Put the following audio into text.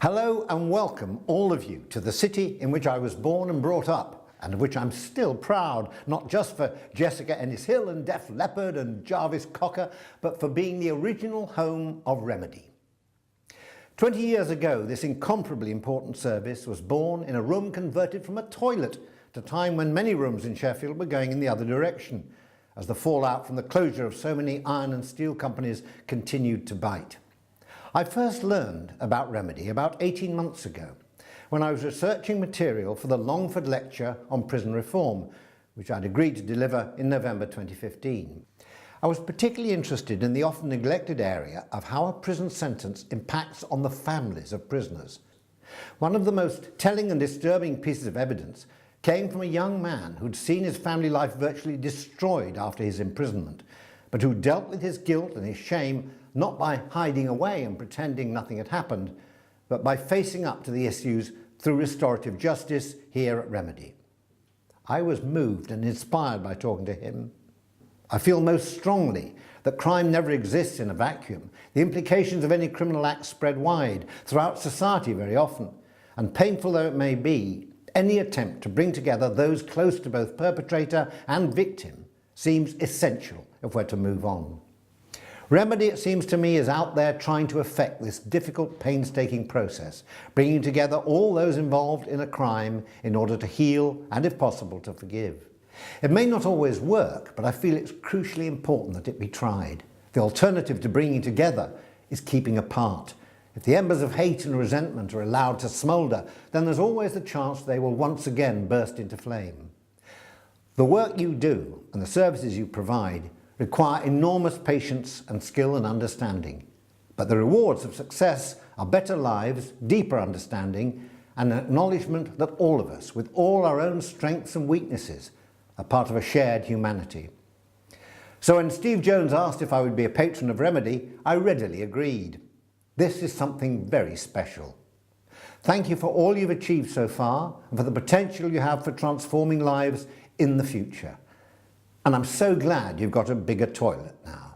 Hello and welcome all of you to the city in which I was born and brought up, and of which I'm still proud, not just for Jessica Ennis Hill and Def Leppard and Jarvis Cocker, but for being the original home of REMEDI. 20 years ago, this incomparably important service was born in a room converted from a toilet at a time when many rooms in Sheffield were going in the other direction, as the fallout from the closure of so many iron and steel companies continued to bite. I first learned about REMEDI about 18 months ago, when I was researching material for the Longford lecture on prison reform, which I'd agreed to deliver in November 2015. I was particularly interested in the often neglected area of how a prison sentence impacts on the families of prisoners. One of the most telling and disturbing pieces of evidence came from a young man who'd seen his family life virtually destroyed after his imprisonment, but who dealt with his guilt and his shame not by hiding away and pretending nothing had happened, but by facing up to the issues through restorative justice here at REMEDI. I was moved and inspired by talking to him. I feel most strongly that crime never exists in a vacuum. The implications of any criminal act spread wide throughout society very often, and painful though it may be, any attempt to bring together those close to both perpetrator and victim seems essential if we're to move on. REMEDI, it seems to me, is out there trying to effect this difficult, painstaking process, bringing together all those involved in a crime in order to heal and, if possible, to forgive. It may not always work, but I feel it's crucially important that it be tried. The alternative to bringing together is keeping apart. If the embers of hate and resentment are allowed to smoulder, then there's always the chance they will once again burst into flame. The work you do and the services you provide require enormous patience and skill and understanding, but the rewards of success are better lives, deeper understanding, and an acknowledgement that all of us, with all our own strengths and weaknesses, are part of a shared humanity. So when Steve Jones asked if I would be a patron of REMEDI, I readily agreed. This is something very special. Thank you for all you've achieved so far and for the potential you have for transforming lives in the future. And I'm so glad you've got a bigger toilet now.